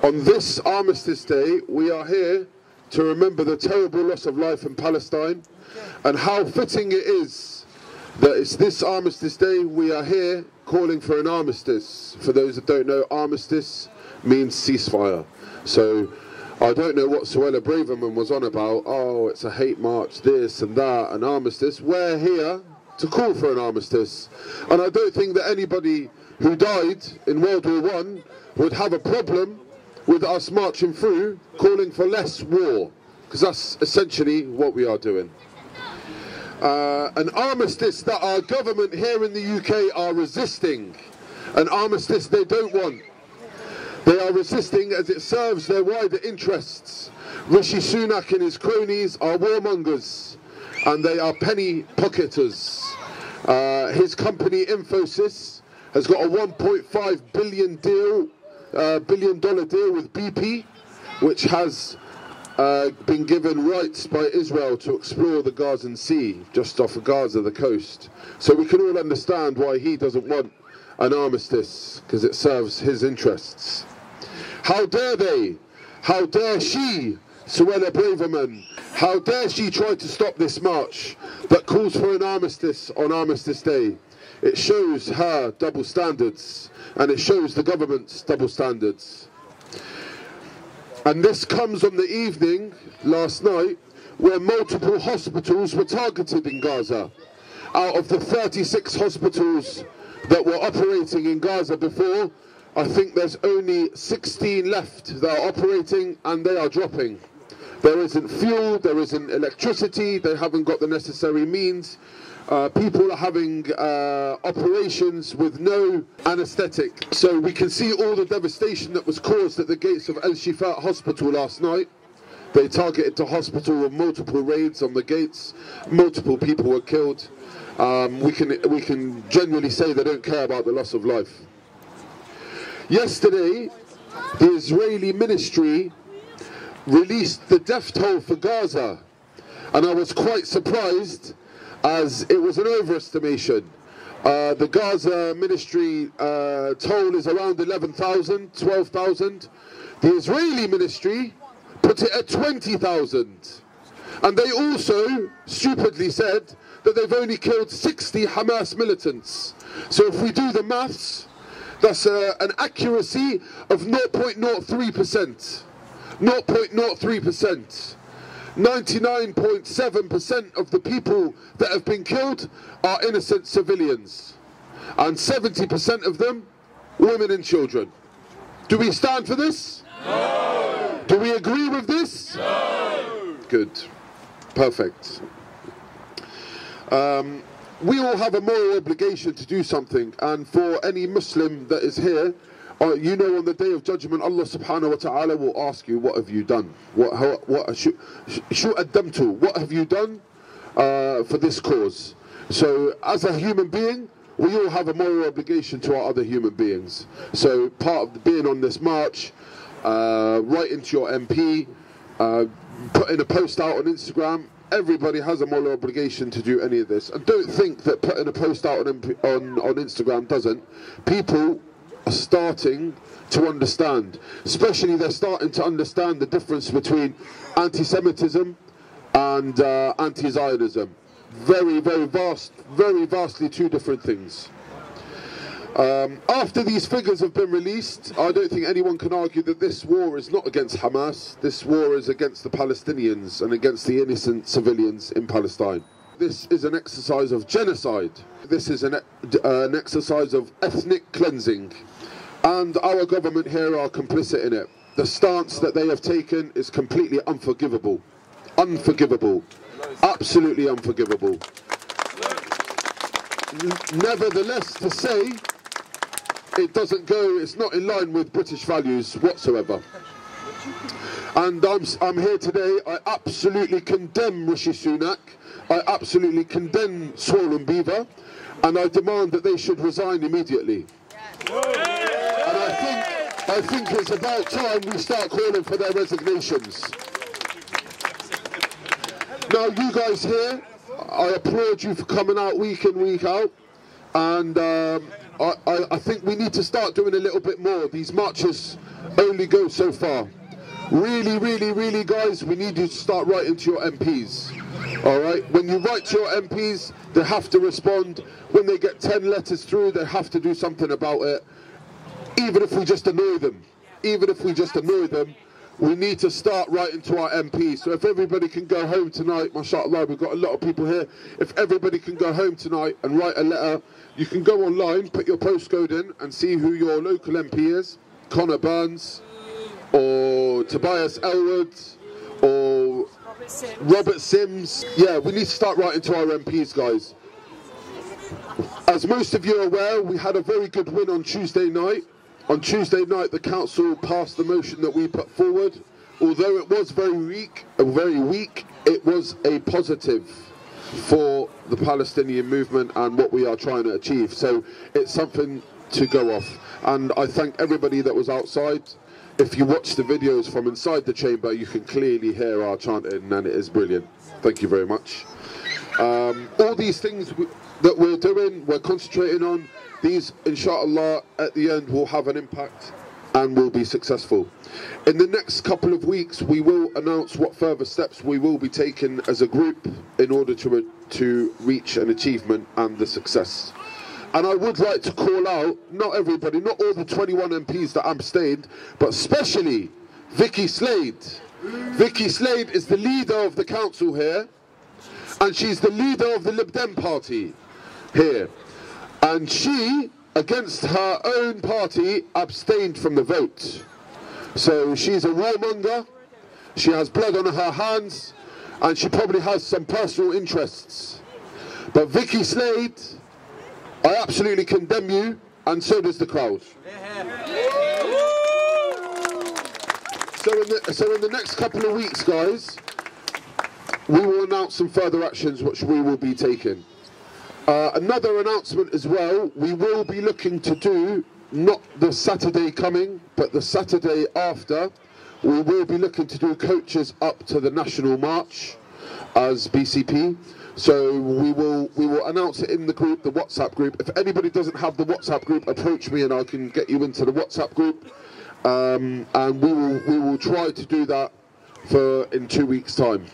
On this Armistice Day, we are here to remember the terrible loss of life in Palestine, and how fitting it is that it's this Armistice Day we are here calling for an armistice. For those that don't know, armistice means ceasefire. So I don't know what Suella Braverman was on about. Oh, it's a hate march, this and that, an armistice. We're here to call for an armistice. And I don't think that anybody who died in World War I would have a problem with us marching through calling for less war, because that's essentially what we are doing. An armistice that our government here in the UK are resisting, an armistice they don't want. They are resisting as it serves their wider interests. Rishi Sunak and his cronies are warmongers, and they are penny pocketers. His company Infosys has got a $1.5 billion deal with BP, which has been given rights by Israel to explore the Gazan Sea, just off of Gaza, the coast. So we can all understand why he doesn't want an armistice, because it serves his interests. How dare they? How dare she, Suella Braverman? How dare she try to stop this march that calls for an armistice on Armistice Day? It shows her double standards, and it shows the government's double standards. And this comes on the evening last night where multiple hospitals were targeted in Gaza. Out of the 36 hospitals that were operating in Gaza before, I think there's only 16 left that are operating, and they are dropping. There isn't fuel, there isn't electricity, they haven't got the necessary means. People are having operations with no anaesthetic. So we can see all the devastation that was caused at the gates of Al-Shifa Hospital last night. They targeted the hospital with multiple raids on the gates. Multiple people were killed. We can genuinely say they don't care about the loss of life. Yesterday, the Israeli ministry released the death toll for Gaza, and I was quite surprised, as it was an overestimation. The Gaza ministry toll is around 11,000, 12,000. The Israeli ministry put it at 20,000. And they also stupidly said that they've only killed 60 Hamas militants. So if we do the maths, that's an accuracy of 0.03%. 0.03%. 99.7% of the people that have been killed are innocent civilians, and 70% of them women and children. Do we stand for this? No. Do we agree with this? No. Good. Perfect. We all have a moral obligation to do something, and for any Muslim that is here, you know, on the Day of Judgment, Allah subhanahu wa ta'ala will ask you, what have you done? What have you done for this cause? So as a human being, we all have a moral obligation to our other human beings. So part of being on this march, writing to your MP, putting a post out on Instagram, everybody has a moral obligation to do any of this. And don't think that putting a post out on Instagram doesn't. People are starting to understand, especially they're starting to understand the difference between anti-Semitism and anti-Zionism. Very vastly two different things. After these figures have been released, I don't think anyone can argue that this war is not against Hamas. This war is against the Palestinians and against the innocent civilians in Palestine. This is an exercise of genocide. This is an exercise of ethnic cleansing. And our government here are complicit in it. The stance that they have taken is completely unforgivable. Unforgivable. Absolutely unforgivable. Nevertheless, to say it doesn't go, it's not in line with British values whatsoever. And I'm here today, I absolutely condemn Rishi Sunak, I absolutely condemn Swollen Beaver, and I demand that they should resign immediately. And I think it's about time we start calling for their resignations. Now you guys here, I applaud you for coming out week in, week out, And I think we need to start doing a little bit more. These marches only go so far. Really, really, really, guys, we need you to start writing to your MPs. All right? When you write to your MPs, they have to respond. When they get 10 letters through, they have to do something about it. Even if we just annoy them. Even if we just annoy them, we need to start writing to our MPs. So if everybody can go home tonight, mashallah, we've got a lot of people here. If everybody can go home tonight and write a letter, you can go online, put your postcode in and see who your local MP is. Connor Burns, or Tobias Elwood, or Robert Sims. Yeah, we need to start writing to our MPs, guys. As most of you are aware, we had a very good win on Tuesday night. On Tuesday night, the council passed the motion that we put forward. Although it was very weak, it was a positive for the Palestinian movement and what we are trying to achieve. So it's something to go off. And I thank everybody that was outside. If you watch the videos from inside the chamber, you can clearly hear our chanting, and it is brilliant. Thank you very much. All these things that we're doing, we're concentrating on, these, inshallah, at the end will have an impact and will be successful. In the next couple of weeks, we will announce what further steps we will be taking as a group in order to reach an achievement and the success. And I would like to call out, not everybody, not all the 21 MPs that abstained, but especially Vicky Slade. Vicky Slade is the leader of the council here, and she's the leader of the Lib Dem party here. And she, against her own party, abstained from the vote. So she's a warmonger, she has blood on her hands, and she probably has some personal interests. But Vicky Slade, I absolutely condemn you, and so does the crowd. So in the next couple of weeks, guys, we will announce some further actions which we will be taking. Another announcement as well, we will be looking to do, not the Saturday coming, but the Saturday after, we will be looking to do coaches up to the National March as BCP. So we will announce it in the group, the WhatsApp group. If anybody doesn't have the WhatsApp group, approach me and I can get you into the WhatsApp group. And we will try to do that in 2 weeks' time.